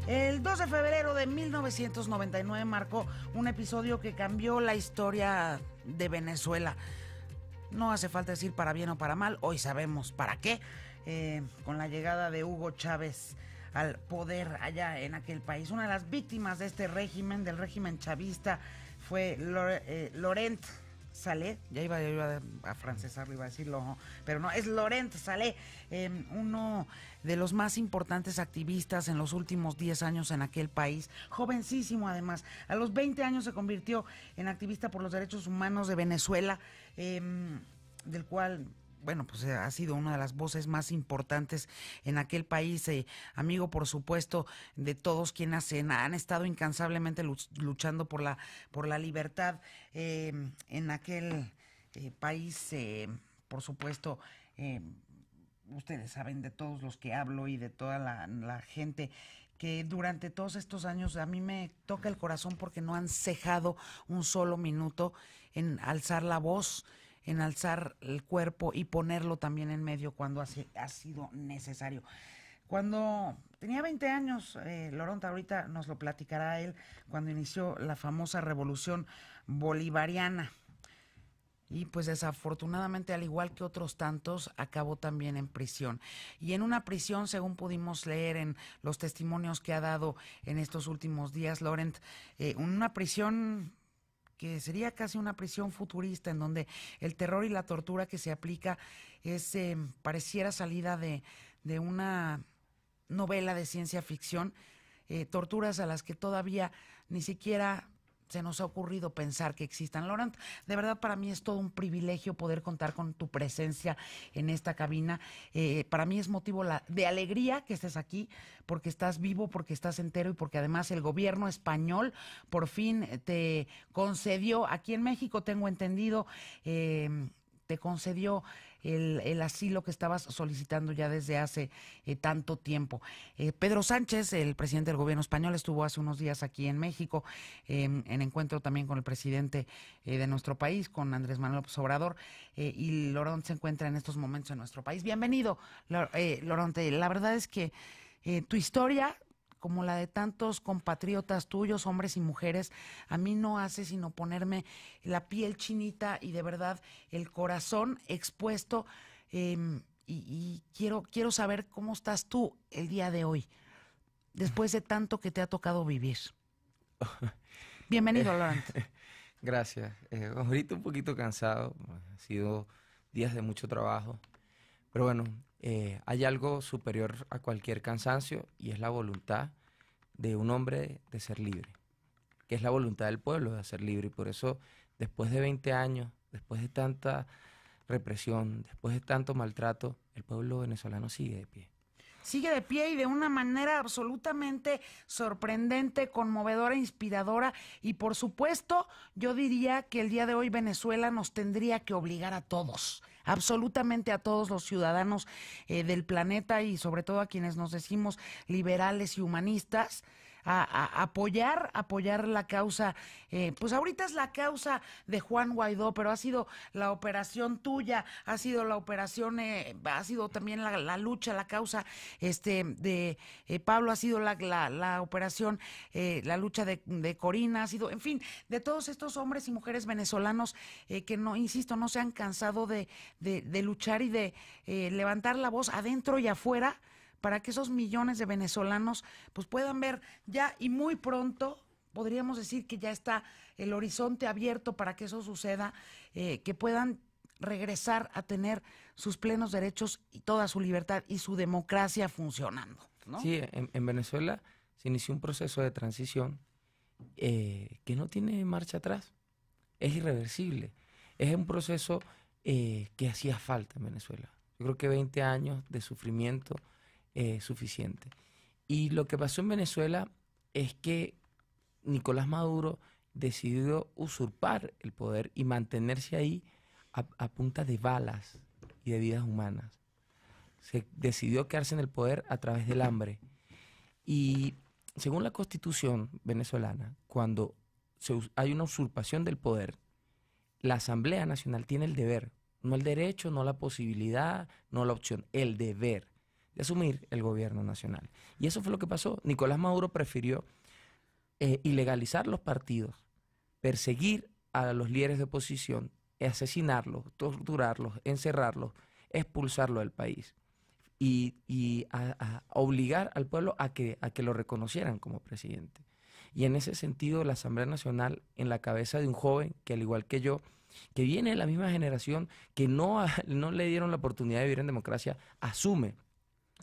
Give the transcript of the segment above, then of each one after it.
El 2 de febrero de 1999 marcó un episodio que cambió la historia de Venezuela. No hace falta decir para bien o para mal, hoy sabemos para qué. Con la llegada de Hugo Chávez al poder allá en aquel país. Una de las víctimas de este régimen, del régimen chavista, fue Laurent Saleh. Ya iba a francesarlo, iba a decirlo, pero no, es Laurent Saleh, uno de los más importantes activistas en los últimos 10 años en aquel país, jovencísimo además. A los 20 años se convirtió en activista por los derechos humanos de Venezuela, del cual, bueno, pues ha sido una de las voces más importantes en aquel país, amigo, por supuesto, de todos quienes han estado incansablemente luchando por la libertad en aquel país, por supuesto. Ustedes saben de todos los que hablo y de toda la gente que durante todos estos años a mí me toca el corazón porque no han cejado un solo minuto en alzar la voz, en alzar el cuerpo y ponerlo también en medio cuando ha sido necesario. Cuando tenía 20 años, Laurent ahorita nos lo platicará él, cuando inició la famosa revolución bolivariana. Y pues desafortunadamente, al igual que otros tantos, acabó también en prisión. Y en una prisión, según pudimos leer en los testimonios que ha dado en estos últimos días, Laurent, una prisión que sería casi una prisión futurista, en donde el terror y la tortura que se aplica es pareciera salida de una novela de ciencia ficción, torturas a las que todavía ni siquiera se nos ha ocurrido pensar que existan. Laurent, de verdad para mí es todo un privilegio poder contar con tu presencia en esta cabina. Para mí es motivo de alegría que estés aquí, porque estás vivo, porque estás entero y porque además el gobierno español por fin te concedió, aquí en México tengo entendido, te concedió el asilo que estabas solicitando ya desde hace tanto tiempo. Pedro Sánchez, el presidente del gobierno español, estuvo hace unos días aquí en México, en encuentro también con el presidente de nuestro país, con Andrés Manuel López Obrador, y Laurent se encuentra en estos momentos en nuestro país. Bienvenido, Laurent. La verdad es que tu historia, como la de tantos compatriotas tuyos, hombres y mujeres, a mí no hace sino ponerme la piel chinita y de verdad el corazón expuesto, y quiero saber cómo estás tú el día de hoy, después de tanto que te ha tocado vivir. Bienvenido, Laurent. Gracias. Ahorita un poquito cansado, ha sido días de mucho trabajo, pero bueno, hay algo superior a cualquier cansancio y es la voluntad de un hombre de ser libre, que es la voluntad del pueblo de ser libre. Y por eso, después de 20 años, después de tanta represión, después de tanto maltrato, el pueblo venezolano sigue de pie. Sigue de pie y de una manera absolutamente sorprendente, conmovedora, inspiradora, y por supuesto yo diría que el día de hoy Venezuela nos tendría que obligar a todos, absolutamente a todos los ciudadanos del planeta y sobre todo a quienes nos decimos liberales y humanistas, a apoyar la causa. Pues ahorita es la causa de Juan Guaidó, pero ha sido la operación tuya, ha sido la operación, ha sido también la lucha, la causa de Pablo, ha sido la operación, la lucha de Corina, ha sido, en fin, de todos estos hombres y mujeres venezolanos que no, insisto, no se han cansado de luchar y de levantar la voz adentro y afuera, para que esos millones de venezolanos pues puedan ver ya, y muy pronto podríamos decir que ya está el horizonte abierto para que eso suceda, que puedan regresar a tener sus plenos derechos y toda su libertad y su democracia funcionando, ¿no? Sí, en Venezuela se inició un proceso de transición que no tiene marcha atrás, es irreversible, es un proceso que hacía falta en Venezuela. Yo creo que 20 años de sufrimiento suficiente. Y lo que pasó en Venezuela es que Nicolás Maduro decidió usurpar el poder y mantenerse ahí a punta de balas y de vidas humanas. Se decidió quedarse en el poder a través del hambre. Y según la Constitución venezolana, cuando hay una usurpación del poder, la Asamblea Nacional tiene el deber, no el derecho, no la posibilidad, no la opción, el deber de asumir el gobierno nacional. Y eso fue lo que pasó. Nicolás Maduro prefirió ilegalizar los partidos, perseguir a los líderes de oposición, asesinarlos, torturarlos, encerrarlos, expulsarlos del país y a obligar al pueblo a que lo reconocieran como presidente. Y en ese sentido, la Asamblea Nacional, en la cabeza de un joven que, al igual que yo, que viene de la misma generación, que no le dieron la oportunidad de vivir en democracia, asume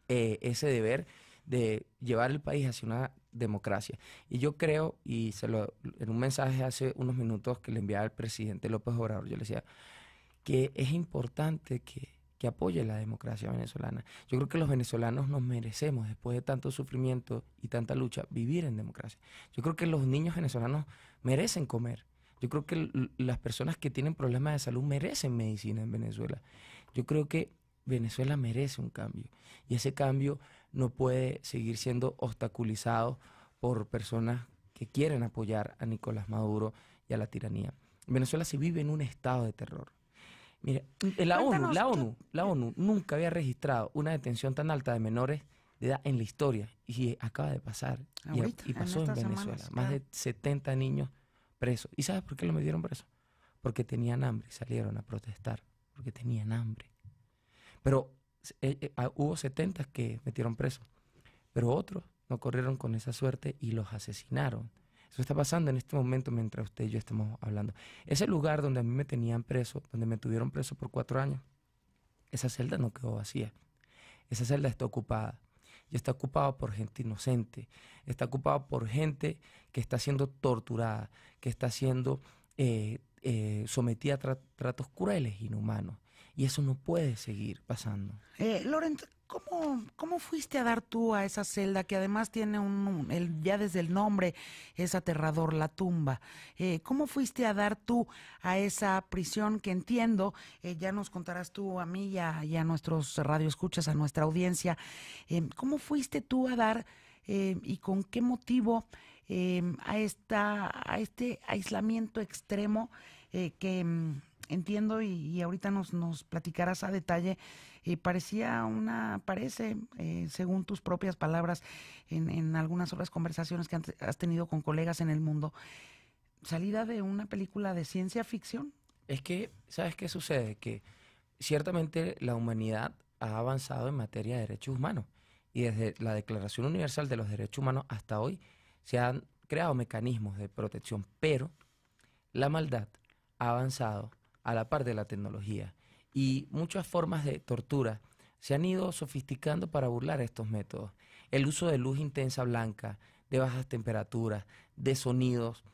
ese deber de llevar el país hacia una democracia. Y yo creo, en un mensaje hace unos minutos que le enviaba al presidente López Obrador, yo le decía que es importante que apoye la democracia venezolana. Yo creo que los venezolanos nos merecemos, después de tanto sufrimiento y tanta lucha, vivir en democracia. Yo creo que los niños venezolanos merecen comer. Yo creo que las personas que tienen problemas de salud merecen medicina en Venezuela. Yo creo que Venezuela merece un cambio. Y ese cambio no puede seguir siendo obstaculizado por personas que quieren apoyar a Nicolás Maduro y a la tiranía. En Venezuela se vive en un estado de terror. Mira, la ONU nunca había registrado una detención tan alta de menores de edad en la historia. Y acaba de pasar. Y pasó en Venezuela. Semanas, más de 70 niños presos. ¿Y sabes por qué los metieron presos? Porque tenían hambre y salieron a protestar. Porque tenían hambre. Pero hubo 70 que metieron presos. Pero otros no corrieron con esa suerte y los asesinaron. Eso está pasando en este momento mientras usted y yo estamos hablando. Ese lugar donde a mí me tenían preso, donde me tuvieron preso por 4 años, esa celda no quedó vacía. Esa celda está ocupada. Y está ocupada por gente inocente. Está ocupada por gente que está siendo torturada, que está siendo sometida a tratos crueles, inhumanos. Y eso no puede seguir pasando. Laurent, ¿cómo fuiste a dar tú a esa celda que además tiene ya desde el nombre es aterrador, la tumba? ¿Cómo fuiste a dar tú a esa prisión que entiendo, ya nos contarás tú a mí y a nuestros radioescuchas, a nuestra audiencia, ¿cómo fuiste tú a dar y con qué motivo a este aislamiento extremo que entiendo y ahorita nos platicarás a detalle, parece, según tus propias palabras, en algunas otras conversaciones que has tenido con colegas en el mundo, salida de una película de ciencia ficción? Es que, ¿sabes qué sucede? Que ciertamente la humanidad ha avanzado en materia de derechos humanos y desde la Declaración Universal de los Derechos Humanos hasta hoy se han creado mecanismos de protección, pero la maldad ha avanzado a la par de la tecnología y muchas formas de tortura se han ido sofisticando para burlar estos métodos. El uso de luz intensa blanca, de bajas temperaturas, de sonidos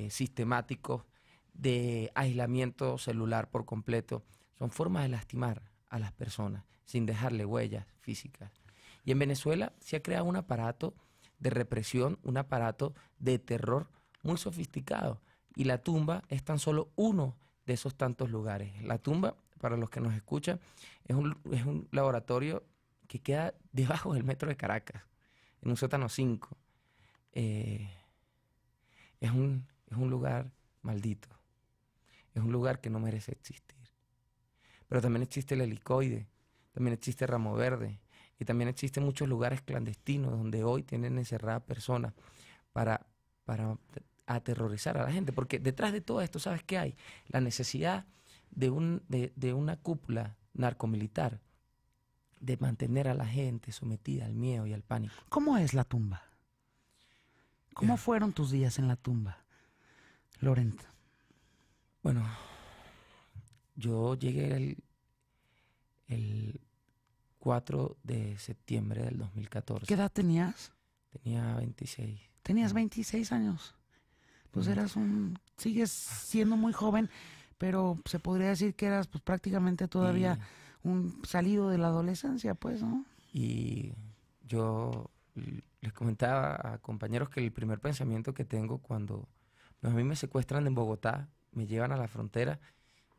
sistemáticos, de aislamiento celular por completo, son formas de lastimar a las personas sin dejarle huellas físicas. Y en Venezuela se ha creado un aparato de represión, un aparato de terror muy sofisticado. Y la tumba es tan solo uno de esos tantos lugares. La tumba, para los que nos escuchan, es un laboratorio que queda debajo del metro de Caracas, en un sótano 5. Es un lugar maldito. Es un lugar que no merece existir. Pero también existe el Helicoide, también existe Ramo Verde, y también existen muchos lugares clandestinos donde hoy tienen encerradas personas para aterrorizar a la gente, porque detrás de todo esto, ¿sabes qué hay? La necesidad de una cúpula narcomilitar, de mantener a la gente sometida al miedo y al pánico. ¿Cómo es la tumba? ¿Cómo fueron tus días en la tumba, Laurent? Bueno, yo llegué el 4 de septiembre del 2014. ¿Qué edad tenías? Tenía 26. Tenías 26 años. Pues sigues siendo muy joven, pero se podría decir que eras pues prácticamente todavía un salido de la adolescencia, pues, ¿no? Y yo les comentaba a compañeros que el primer pensamiento que tengo cuando a mí me secuestran en Bogotá, me llevan a la frontera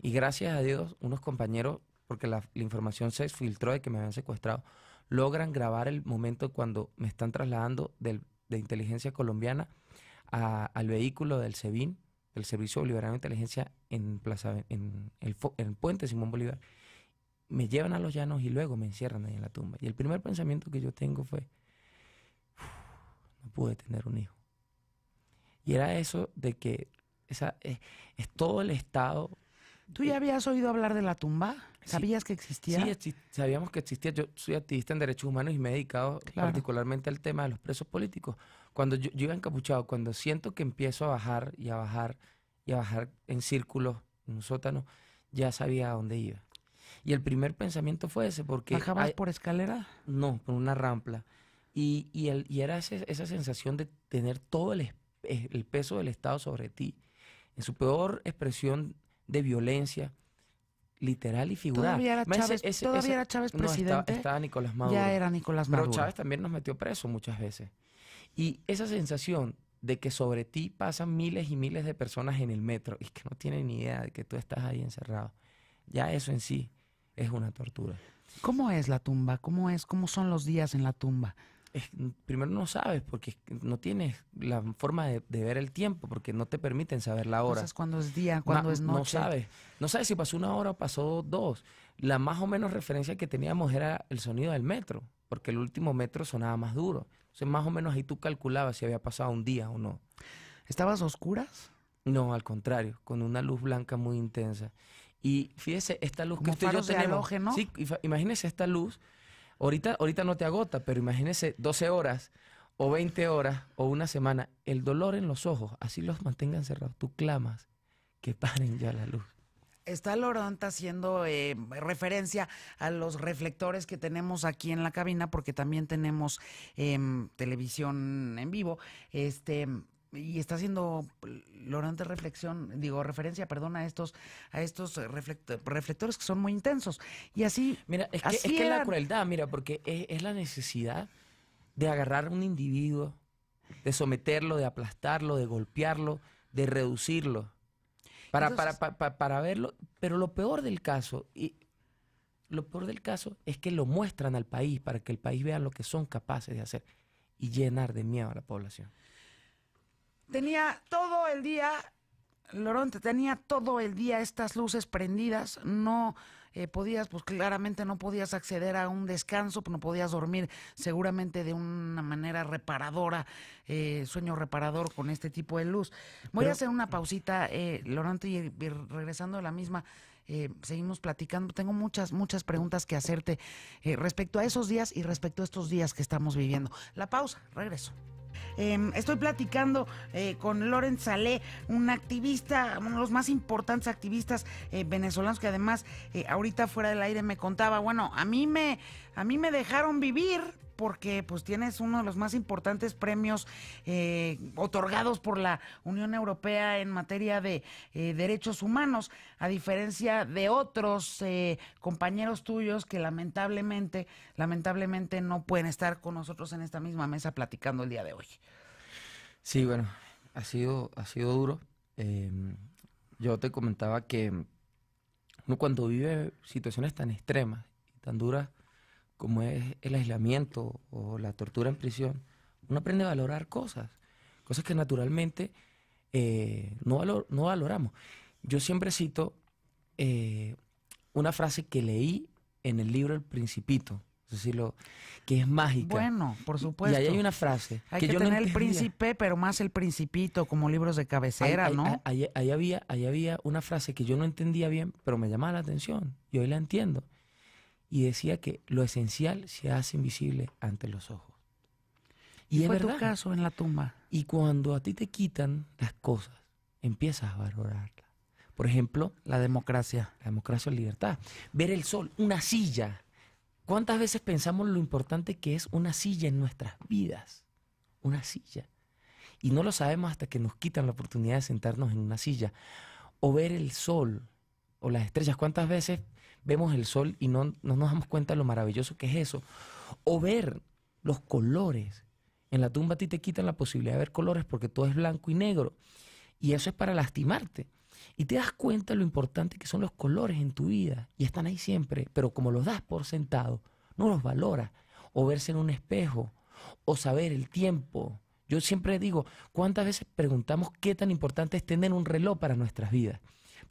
y gracias a Dios unos compañeros, porque la información se filtró de que me habían secuestrado, logran grabar el momento cuando me están trasladando de inteligencia colombiana al vehículo del SEBIN, del Servicio Bolivariano de Inteligencia, en el puente Simón Bolívar. me llevan a los llanos y luego me encierran ahí en la tumba. Y el primer pensamiento que yo tengo fue, no pude tener un hijo. Y era eso de que es todo el Estado. ¿Tú ya habías oído hablar de la tumba? ¿Sabías que existía? Sí, sabíamos que existía. Yo soy activista en derechos humanos y me he dedicado particularmente al tema de los presos políticos. Cuando yo iba encapuchado, cuando siento que empiezo a bajar y a bajar y a bajar en círculos, en un sótano, ya sabía a dónde iba. Y el primer pensamiento fue ese, porque... ¿Bajabas por escalera? No, por una rampla. Y era esa sensación de tener todo el peso del Estado sobre ti, en su peor expresión de violencia, literal y figurada. ¿Todavía era Chávez presidente? No, estaba Nicolás Maduro. Ya era Nicolás Maduro. Pero Chávez también nos metió preso muchas veces. Y esa sensación de que sobre ti pasan miles y miles de personas en el metro y que no tienen ni idea de que tú estás ahí encerrado, ya eso en sí es una tortura. ¿Cómo es la tumba? ¿Cómo son los días en la tumba? Primero no sabes porque no tienes la forma de ver el tiempo, porque no te permiten saber la hora. Entonces, ¿cuándo es día? ¿Cuándo es noche? No sabes si pasó 1 hora o pasó 2. La más o menos referencia que teníamos era el sonido del metro, porque el último metro sonaba más duro. Entonces más o menos ahí tú calculabas si había pasado un día o no. ¿Estabas a oscuras? No, al contrario, con una luz blanca muy intensa. Y fíjese, esta luz que usted y yo tenemos. Halógeno. Sí, imagínese esta luz. Ahorita no te agota, pero imagínese 12 horas o 20 horas o una semana. El dolor en los ojos, así los mantengan cerrados. Tú clamas que paren ya la luz. Está Loronta haciendo referencia a los reflectores que tenemos aquí en la cabina, porque también tenemos televisión en vivo. Y está haciendo Loronta referencia, a estos reflectores que son muy intensos. Y así. Mira, es que la crueldad, mira, porque es la necesidad de agarrar a un individuo, de someterlo, de aplastarlo, de golpearlo, de reducirlo, para verlo. Pero lo peor del caso es que lo muestran al país para que el país vea lo que son capaces de hacer y llenar de miedo a la población. Tenía todo el día, Loronta, estas luces prendidas. No podías, pues claramente no podías acceder a un descanso, no podías dormir seguramente de una manera reparadora, sueño reparador con este tipo de luz. Voy a hacer una pausita, Loronta, y regresando a la misma, seguimos platicando. Tengo muchas preguntas que hacerte respecto a esos días y respecto a estos días que estamos viviendo. La pausa, regreso. Estoy platicando con Laurent Saleh, un activista, uno de los más importantes activistas venezolanos, que además ahorita fuera del aire me contaba, bueno, a mí me dejaron vivir porque pues tienes uno de los más importantes premios otorgados por la Unión Europea en materia de derechos humanos, a diferencia de otros compañeros tuyos que lamentablemente no pueden estar con nosotros en esta misma mesa platicando el día de hoy. Sí, bueno, ha sido duro. Yo te comentaba que uno cuando vive situaciones tan extremas y tan duras como es el aislamiento o la tortura en prisión, uno aprende a valorar cosas que naturalmente no valoramos. Yo siempre cito una frase que leí en el libro El Principito, que es mágica. Bueno, por supuesto. Y ahí hay una frase. Hay que tener el Príncipe, pero más el Principito, como libros de cabecera, ¿no? Ahí había una frase que yo no entendía bien, pero me llamaba la atención, y hoy la entiendo. Y decía que lo esencial se hace invisible ante los ojos. Y fue tu caso en la tumba. Y cuando a ti te quitan las cosas, empiezas a valorarlas. Por ejemplo, la democracia o libertad. Ver el sol, una silla. ¿Cuántas veces pensamos lo importante que es una silla en nuestras vidas? Una silla. Y no lo sabemos hasta que nos quitan la oportunidad de sentarnos en una silla. O ver el sol o las estrellas. ¿Cuántas veces vemos el sol y no nos damos cuenta de lo maravilloso que es eso? O ver los colores. En la tumba a ti te quitan la posibilidad de ver colores porque todo es blanco y negro. Y eso es para lastimarte. Y te das cuenta de lo importante que son los colores en tu vida. Y están ahí siempre. Pero como los das por sentado, no los valoras. O verse en un espejo. O saber el tiempo. Yo siempre digo, ¿cuántas veces preguntamos qué tan importante es tener un reloj para nuestras vidas?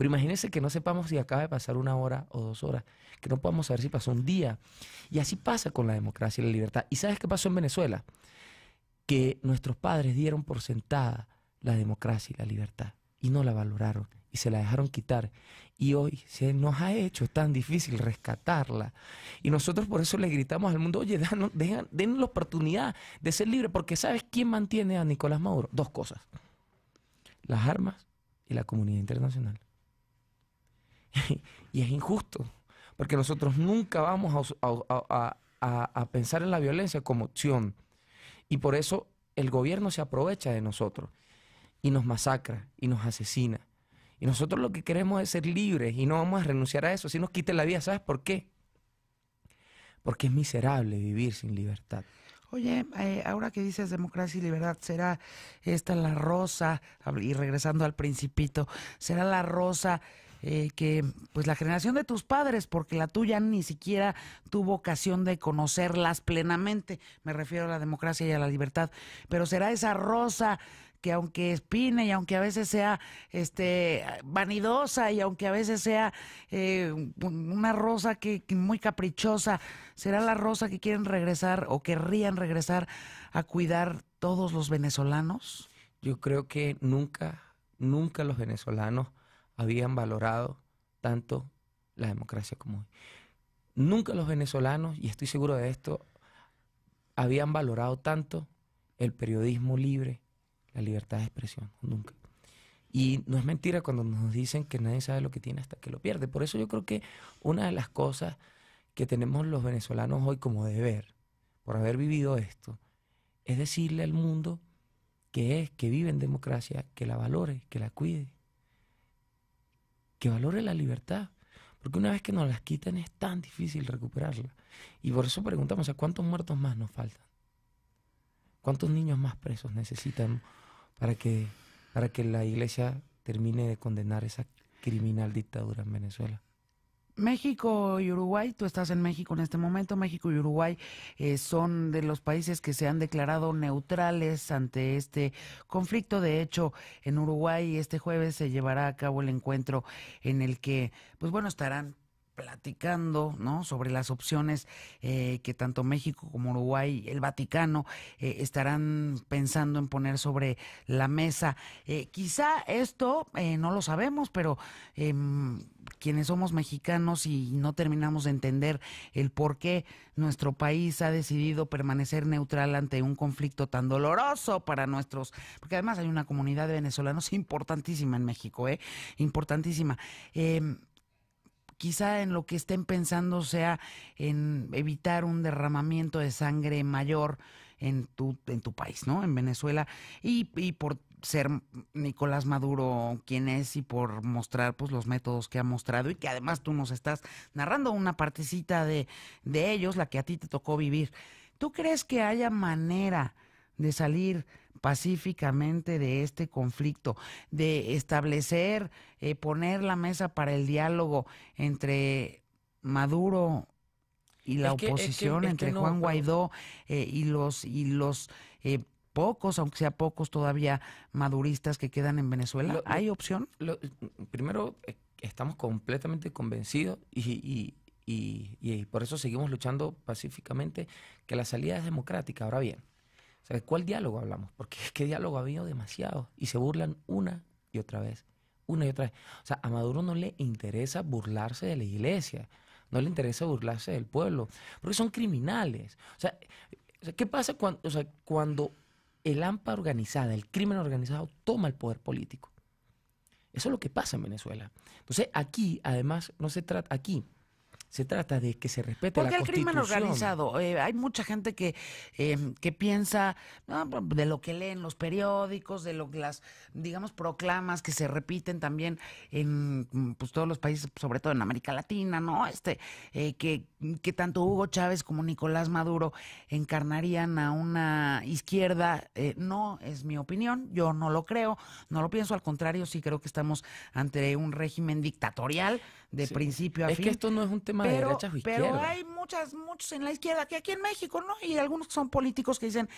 Pero imagínense que no sepamos si acaba de pasar 1 hora o 2 horas, que no podamos saber si pasó un día. Y así pasa con la democracia y la libertad. ¿Y sabes qué pasó en Venezuela? Que nuestros padres dieron por sentada la democracia y la libertad y no la valoraron y se la dejaron quitar. Y hoy se nos ha hecho tan difícil rescatarla. Y nosotros por eso le gritamos al mundo, oye, denos la oportunidad de ser libre, porque ¿sabes quién mantiene a Nicolás Maduro? 2 cosas: las armas y la comunidad internacional. Y es injusto, porque nosotros nunca vamos a pensar en la violencia como opción. Y por eso el gobierno se aprovecha de nosotros y nos masacra y nos asesina. Y nosotros lo que queremos es ser libres y no vamos a renunciar a eso. Si nos quite la vida, ¿sabes por qué? Porque es miserable vivir sin libertad. Oye, ahora que dices democracia y libertad, ¿será esta la rosa? Y regresando al Principito, ¿será la rosa que, pues, la generación de tus padres, porque la tuya ni siquiera tuvo ocasión de conocerlas plenamente? Me refiero a la democracia y a la libertad. Pero ¿será esa rosa que, aunque espine y aunque a veces sea vanidosa y aunque a veces sea una rosa que muy caprichosa, será la rosa que quieren regresar o querrían regresar a cuidar todos los venezolanos? Yo creo que nunca los venezolanos habían valorado tanto la democracia como hoy. Nunca los venezolanos, y estoy seguro de esto, habían valorado tanto el periodismo libre, la libertad de expresión. Nunca. Y no es mentira cuando nos dicen que nadie sabe lo que tiene hasta que lo pierde. Por eso yo creo que una de las cosas que tenemos los venezolanos hoy como deber, por haber vivido esto, es decirle al mundo que vive en democracia, que la valore, que la cuide, que valore la libertad. Porque una vez que nos las quitan es tan difícil recuperarla. Y por eso preguntamos, ¿a cuántos muertos más nos faltan? ¿Cuántos niños más presos necesitan para que la iglesia termine de condenar esa criminal dictadura en Venezuela? México y Uruguay, tú estás en México en este momento, México y Uruguay son de los países que se han declarado neutrales ante este conflicto. De hecho, en Uruguay este jueves se llevará a cabo el encuentro en el que, pues bueno, estarán platicando, ¿no?, sobre las opciones que tanto México como Uruguay, el Vaticano, estarán pensando en poner sobre la mesa. Quizá esto no lo sabemos, pero quienes somos mexicanos y no terminamos de entender el por qué nuestro país ha decidido permanecer neutral ante un conflicto tan doloroso para nuestros, porque además hay una comunidad de venezolanos importantísima en México, importantísima. Quizá en lo que estén pensando sea en evitar un derramamiento de sangre mayor en tu país, ¿no? En Venezuela, y por ser Nicolás Maduro quien es y por mostrar, pues, los métodos que ha mostrado, y que además tú nos estás narrando una partecita de ellos, la que a ti te tocó vivir. ¿Tú crees que haya manera de salir pacíficamente de este conflicto, de establecer, poner la mesa para el diálogo entre Maduro y la oposición, entre Juan Guaidó y los pocos, aunque sea pocos todavía, maduristas que quedan en Venezuela? ¿Hay opción? Primero, estamos completamente convencidos y por eso seguimos luchando pacíficamente, que la salida es democrática. Ahora bien, ¿sabes cuál diálogo hablamos? Porque es que diálogo ha habido demasiado y se burlan una y otra vez. O sea, a Maduro no le interesa burlarse de la iglesia, no le interesa burlarse del pueblo, porque son criminales. O sea, ¿qué pasa cuando el AMPA organizada, el crimen organizado, toma el poder político? Eso es lo que pasa en Venezuela. Entonces, aquí, además, se trata de que se respete la Constitución. Porque el crimen organizado, hay mucha gente que piensa, ¿no?, de lo que leen los periódicos, de las, digamos, proclamas que se repiten también en, pues, todos los países, sobre todo en América Latina, ¿no? Que tanto Hugo Chávez como Nicolás Maduro encarnarían a una izquierda. No es mi opinión, yo no lo creo, no lo pienso, al contrario, sí creo que estamos ante un régimen dictatorial de principio a fin. Es que esto no es un tema de derechas o izquierdas. Pero hay muchos en la izquierda, que aquí en México, ¿no? Y algunos que son políticos que dicen,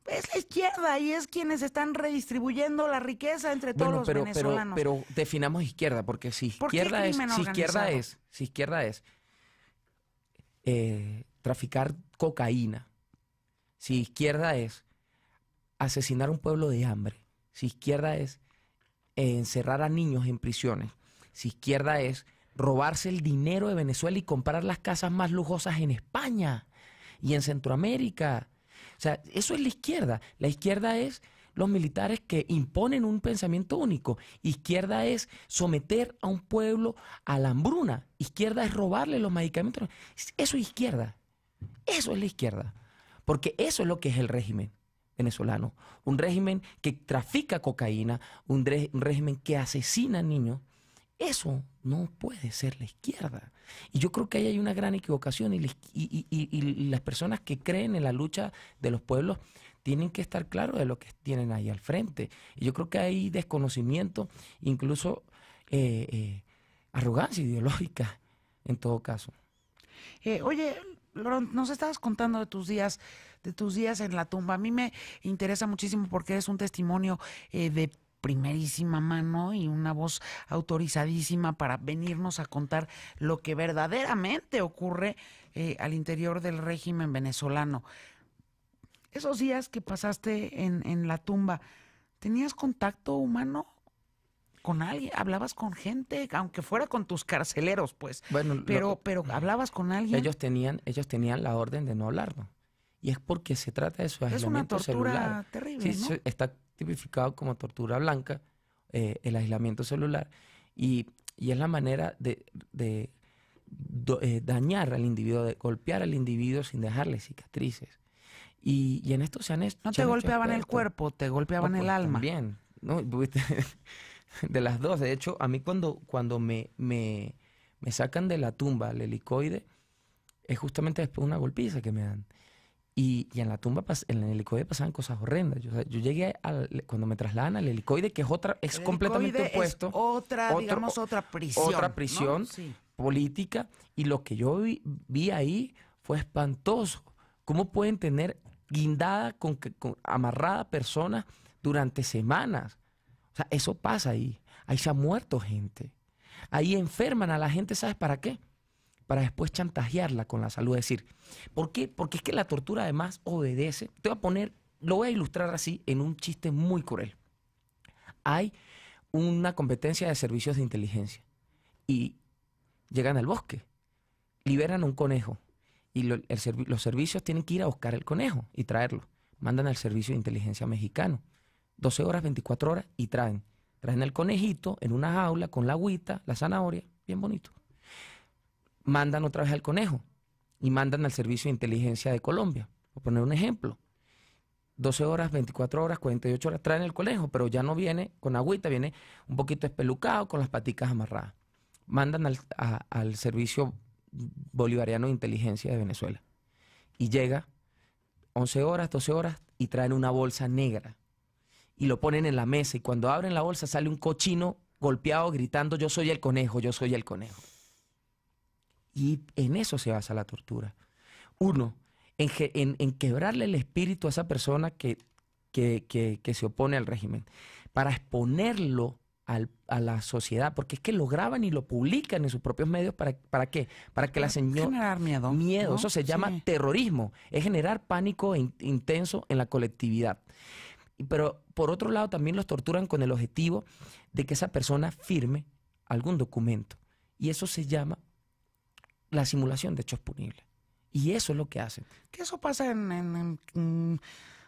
es la izquierda y es quienes están redistribuyendo la riqueza entre todos los venezolanos. Pero definamos izquierda, porque si izquierda es traficar cocaína, si izquierda es asesinar a un pueblo de hambre, si izquierda es encerrar a niños en prisiones, si izquierda es robarse el dinero de Venezuela y comprar las casas más lujosas en España y en Centroamérica. O sea, eso es la izquierda. La izquierda es los militares que imponen un pensamiento único. Izquierda es someter a un pueblo a la hambruna. Izquierda es robarle los medicamentos. Eso es izquierda. Eso es la izquierda. Porque eso es lo que es el régimen venezolano. Un régimen que trafica cocaína, un régimen que asesina niños. Eso no puede ser la izquierda. Y yo creo que ahí hay una gran equivocación y las personas que creen en la lucha de los pueblos tienen que estar claros de lo que tienen ahí al frente. Y yo creo que hay desconocimiento, incluso arrogancia ideológica en todo caso. Oye, Laurent, nos estabas contando de tus días en la tumba. A mí me interesa muchísimo porque eres un testimonio de primerísima mano y una voz autorizadísima para venirnos a contar lo que verdaderamente ocurre al interior del régimen venezolano. Esos días que pasaste en la tumba, ¿tenías contacto humano con alguien? ¿Hablabas con gente? Aunque fuera con tus carceleros, pues. Bueno, pero ¿hablabas con alguien? Ellos tenían la orden de no hablar, ¿no? Y es porque se trata de su aislamiento celular. Es una tortura terrible, sí, ¿no? Está tipificado como tortura blanca, el aislamiento celular, y es la manera de dañar al individuo, de golpear al individuo sin dejarle cicatrices. Y en esto se han hecho. No te golpeaban el cuerpo, te golpeaban el alma. También, ¿no? De las dos. De hecho, a mí cuando me sacan de la tumba el helicoide, es justamente después de una golpiza que me dan. Y en la tumba, en el helicoide pasaban cosas horrendas. Yo llegué cuando me trasladan al helicoide, que es completamente opuesto. Es otra prisión. Otra prisión, ¿no? Sí, política. Y lo que yo vi ahí fue espantoso. ¿Cómo pueden tener guindada, amarrada personas durante semanas? O sea, eso pasa ahí. Ahí se ha muerto gente. Ahí enferman a la gente, ¿sabes para qué? Para después chantajearla con la salud. Es decir, ¿por qué? Porque es que la tortura además obedece. Lo voy a ilustrar así en un chiste muy cruel. Hay una competencia de servicios de inteligencia y llegan al bosque, liberan un conejo y los servicios tienen que ir a buscar el conejo y traerlo. Mandan al servicio de inteligencia mexicano. 12 horas, 24 horas y traen el conejito en una jaula con la agüita, la zanahoria, bien bonito. Mandan otra vez al conejo y mandan al Servicio de Inteligencia de Colombia. Por poner un ejemplo, 12 horas, 24 horas, 48 horas, traen el conejo, pero ya no viene con agüita, viene un poquito espelucado, con las paticas amarradas. Mandan al Servicio Bolivariano de Inteligencia de Venezuela. Y llega 11 horas, 12 horas y traen una bolsa negra. Y lo ponen en la mesa y cuando abren la bolsa sale un cochino golpeado gritando: yo soy el conejo, yo soy el conejo. Y en eso se basa la tortura. Uno, en quebrarle el espíritu a esa persona que se opone al régimen, para exponerlo a la sociedad, porque es que lo graban y lo publican en sus propios medios. ¿Para qué? Para que la señora... Generar miedo. ¿No? Eso se llama terrorismo. Es generar pánico intenso en la colectividad. Pero por otro lado también los torturan con el objetivo de que esa persona firme algún documento. Y eso se llama la simulación de hechos punibles. Y eso es lo que hacen. Que eso pasa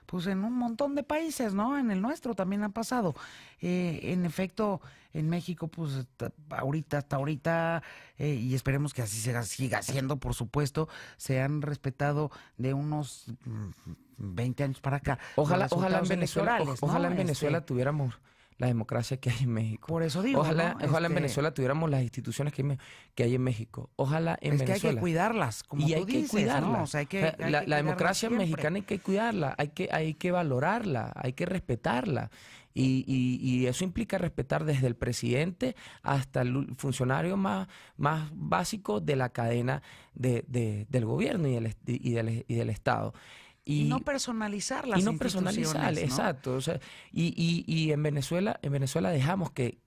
pues en un montón de países, ¿no? En el nuestro también ha pasado. En efecto, en México, pues hasta ahorita, y esperemos que así siga siendo, por supuesto, se han respetado de unos 20 años para acá. Ojalá en Venezuela tuviéramos la democracia que hay en México. Por eso digo, ojalá en Venezuela tuviéramos las instituciones que hay en México. Ojalá en Venezuela. Es que hay que cuidarlas, como tú dices, que cuidarlas, ¿no? O sea, la democracia mexicana hay que cuidarla, hay que valorarla, hay que respetarla. Y eso implica respetar desde el presidente hasta el funcionario más básico de la cadena del gobierno y del Estado. Y no personalizar las instituciones, ¿no? exacto. O sea, y en Venezuela dejamos que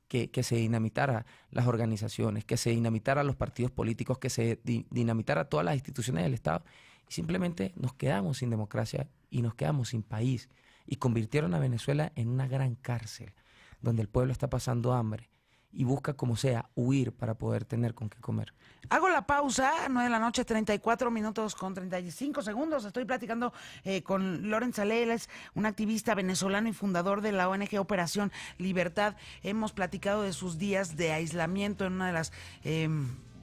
se dinamitara las organizaciones, que se dinamitara los partidos políticos, que se dinamitara todas las instituciones del Estado. Y simplemente nos quedamos sin democracia y nos quedamos sin país. Y convirtieron a Venezuela en una gran cárcel, donde el pueblo está pasando hambre y busca como sea huir para poder tener con qué comer. Hago la pausa, 9 de la noche, 34 minutos con 35 segundos. Estoy platicando con Loren Saleh, él es un activista venezolano y fundador de la ONG Operación Libertad. Hemos platicado de sus días de aislamiento en una de las...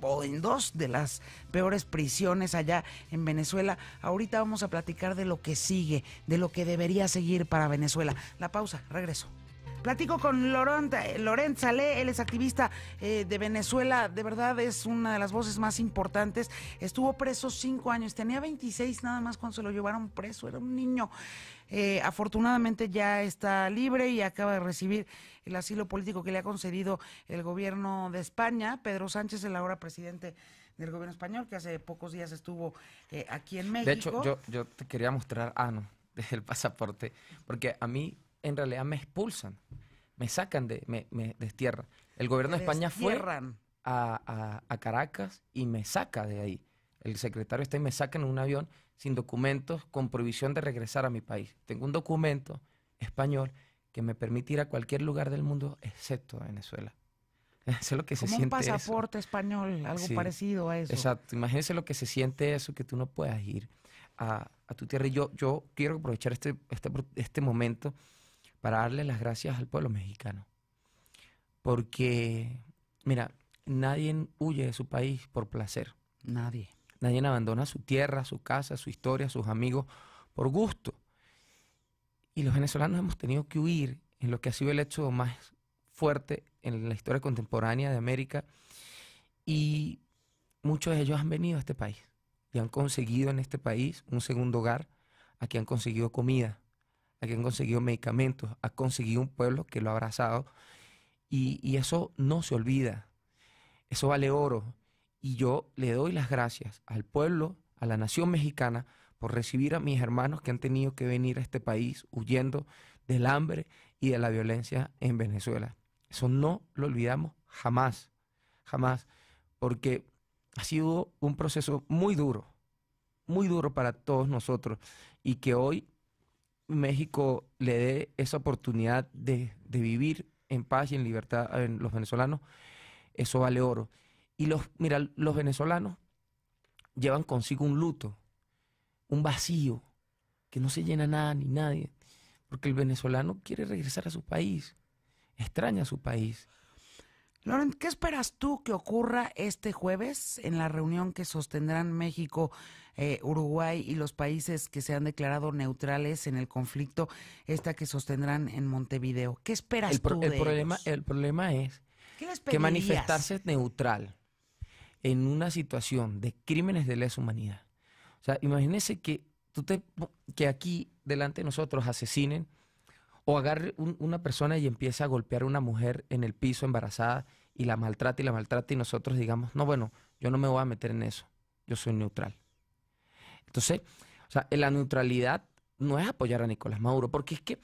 o en dos de las peores prisiones allá en Venezuela. Ahorita vamos a platicar de lo que sigue, de lo que debería seguir para Venezuela. La pausa, regreso. Platico con Loren Saleh, él es activista de Venezuela, de verdad es una de las voces más importantes. Estuvo preso 5 años, tenía 26 nada más cuando se lo llevaron preso, era un niño. Afortunadamente ya está libre y acaba de recibir el asilo político que le ha concedido el gobierno de España. Pedro Sánchez, el ahora presidente del gobierno español, que hace pocos días estuvo aquí en México. De hecho, yo te quería mostrar, el pasaporte, porque a mí en realidad me expulsan, me sacan, me destierran. El gobierno de España fue a Caracas y me saca de ahí. El secretario está y me saca en un avión sin documentos, con prohibición de regresar a mi país. Tengo un documento español que me permite ir a cualquier lugar del mundo, excepto a Venezuela. Eso es lo que se siente. Como un pasaporte español, algo parecido a eso. Exacto. Imagínense lo que se siente eso, que tú no puedas ir a tu tierra. Y yo quiero aprovechar este momento para darle las gracias al pueblo mexicano. Porque, mira, nadie huye de su país por placer. Nadie. Nadie abandona su tierra, su casa, su historia, sus amigos, por gusto. Y los venezolanos hemos tenido que huir en lo que ha sido el hecho más fuerte en la historia contemporánea de América. Y muchos de ellos han venido a este país y han conseguido en este país un segundo hogar. Aquí han conseguido comida, aquí han conseguido medicamentos, han conseguido un pueblo que lo ha abrazado. Y eso no se olvida. Eso vale oro. Y yo le doy las gracias al pueblo, a la nación mexicana, por recibir a mis hermanos que han tenido que venir a este país huyendo del hambre y de la violencia en Venezuela. Eso no lo olvidamos jamás, jamás, porque ha sido un proceso muy duro para todos nosotros, y que hoy México le dé esa oportunidad de vivir en paz y en libertad a los venezolanos, eso vale oro. Y los venezolanos llevan consigo un luto, un vacío, que no se llena nada ni nadie, porque el venezolano quiere regresar a su país, extraña su país. Loren, ¿qué esperas tú que ocurra este jueves en la reunión que sostendrán México, Uruguay y los países que se han declarado neutrales en el conflicto, esta que sostendrán en Montevideo? ¿Qué esperas tú de ellos? El problema es que manifestarse neutral en una situación de crímenes de lesa humanidad. O sea, imagínese que aquí delante de nosotros asesinen o agarre una persona y empiece a golpear a una mujer en el piso embarazada y la maltrate y nosotros digamos, no, bueno, yo no me voy a meter en eso, yo soy neutral. Entonces, o sea, la neutralidad no es apoyar a Nicolás Maduro, porque es que,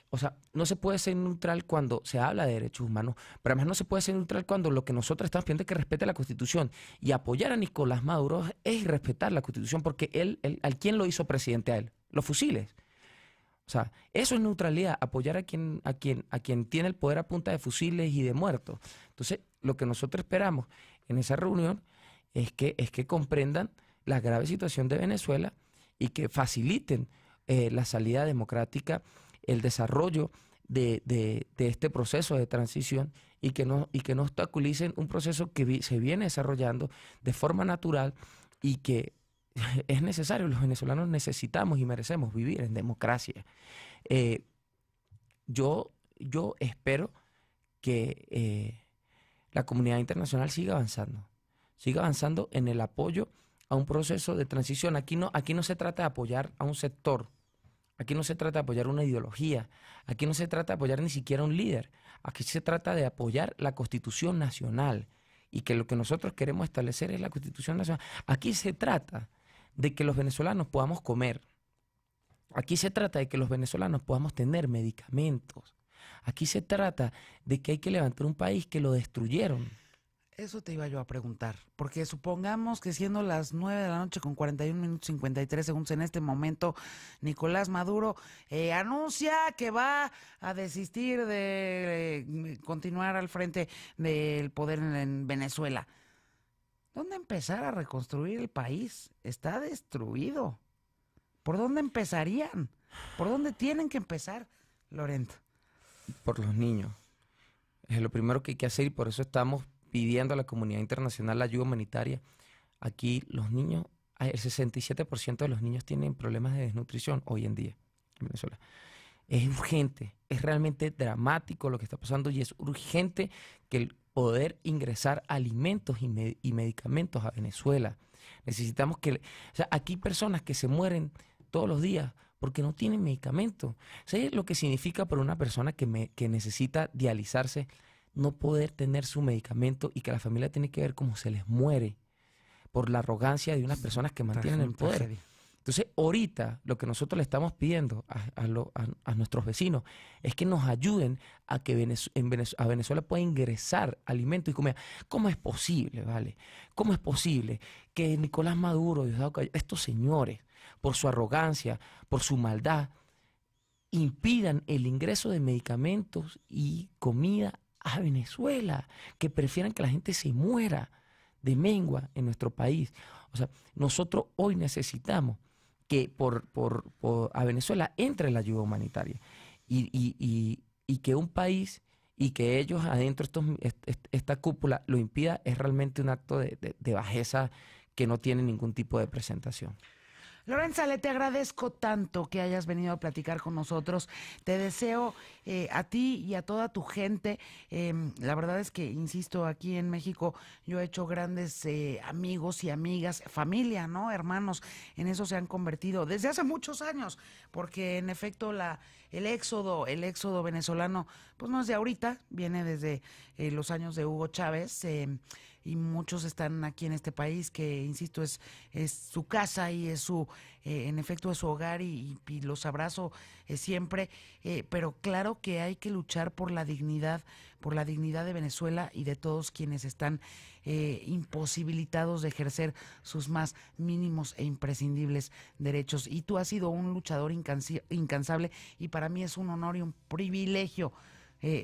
o sea, no se puede ser neutral cuando se habla de derechos humanos, pero además no se puede ser neutral cuando lo que nosotros estamos pidiendo es que respete la Constitución. Y apoyar a Nicolás Maduro es respetar la Constitución, porque ¿al quién lo hizo presidente a él? Los fusiles. O sea, eso es neutralidad, apoyar a quien tiene el poder a punta de fusiles y de muertos. Entonces, lo que nosotros esperamos en esa reunión es que comprendan la grave situación de Venezuela y que faciliten la salida democrática, el desarrollo de este proceso de transición, y que no obstaculicen un proceso que se viene desarrollando de forma natural y que es necesario. Los venezolanos necesitamos y merecemos vivir en democracia. Yo espero que la comunidad internacional siga avanzando en el apoyo a un proceso de transición. Aquí no se trata de apoyar a un sector, aquí no se trata de apoyar una ideología, aquí no se trata de apoyar ni siquiera a un líder, aquí se trata de apoyar la Constitución Nacional, y que lo que nosotros queremos establecer es la Constitución Nacional. Aquí se trata de que los venezolanos podamos comer, Aquí se trata de que los venezolanos podamos tener medicamentos. Aquí se trata de que hay que levantar un país que lo destruyeron. Eso te iba yo a preguntar, porque supongamos que siendo las 9 de la noche con 41 minutos 53 segundos en este momento, Nicolás Maduro anuncia que va a desistir de continuar al frente del poder en Venezuela. ¿Dónde empezar a reconstruir el país? Está destruido. ¿Por dónde empezarían? ¿Por dónde tienen que empezar, Lorent? Por los niños. Es lo primero que hay que hacer y por eso estamos pidiendo a la comunidad internacional la ayuda humanitaria. Aquí los niños, el 67% de los niños tienen problemas de desnutrición hoy en día en Venezuela. Es urgente, es realmente dramático lo que está pasando y es urgente que el poder ingresar alimentos y medicamentos a Venezuela. Necesitamos que... O sea, aquí hay personas que se mueren todos los días porque no tienen medicamentos. ¿Sabes lo que significa para una persona que necesita dializarse no poder tener su medicamento y que la familia tiene que ver cómo se les muere por la arrogancia de unas personas que mantienen el poder? Entonces, ahorita lo que nosotros le estamos pidiendo a nuestros vecinos es que nos ayuden a que a Venezuela pueda ingresar alimentos y comida. ¿Cómo es posible, vale? ¿Cómo es posible que Nicolás Maduro, estos señores, por su arrogancia, por su maldad, impidan el ingreso de medicamentos y comida a Venezuela, que prefieran que la gente se muera de mengua en nuestro país? O sea, nosotros hoy necesitamos que a Venezuela entre la ayuda humanitaria y que un país y que ellos adentro, esta cúpula, lo impida, es realmente un acto de bajeza que no tiene ningún tipo de presentación. Lorent Saleh, te agradezco tanto que hayas venido a platicar con nosotros. Te deseo a ti y a toda tu gente. La verdad es que, insisto, aquí en México yo he hecho grandes amigos y amigas, familia, ¿no? Hermanos, en eso se han convertido desde hace muchos años, porque en efecto el éxodo venezolano, pues no es de ahorita, viene desde los años de Hugo Chávez. Y muchos están aquí en este país que, insisto, es su casa y es en efecto es su hogar y los abrazo siempre, pero claro que hay que luchar por la dignidad de Venezuela y de todos quienes están imposibilitados de ejercer sus más mínimos e imprescindibles derechos. Y tú has sido un luchador incansable y para mí es un honor y un privilegio,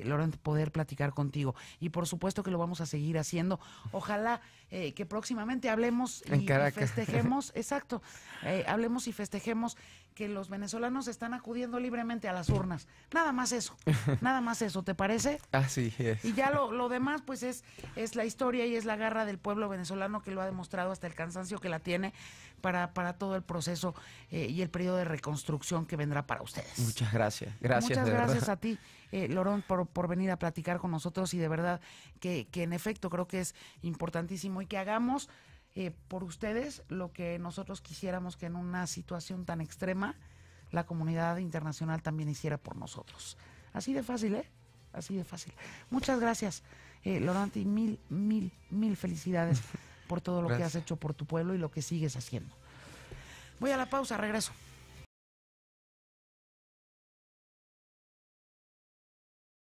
Lorent, poder platicar contigo. Y por supuesto que lo vamos a seguir haciendo. Ojalá que próximamente hablemos y festejemos, exacto, hablemos y festejemos que los venezolanos están acudiendo libremente a las urnas. Nada más eso, ¿te parece? Así es. Y ya lo demás, pues es la historia y es la garra del pueblo venezolano que lo ha demostrado hasta el cansancio que la tiene para todo el proceso y el periodo de reconstrucción que vendrá para ustedes. Muchas gracias. Muchas gracias a ti, Lorent, por venir a platicar con nosotros y de verdad que en efecto creo que es importantísimo y que hagamos por ustedes lo que nosotros quisiéramos que en una situación tan extrema la comunidad internacional también hiciera por nosotros. Así de fácil, así de fácil. Muchas gracias, Lorent, y mil felicidades por todo lo que has hecho por tu pueblo y lo que sigues haciendo. Voy a la pausa, regreso.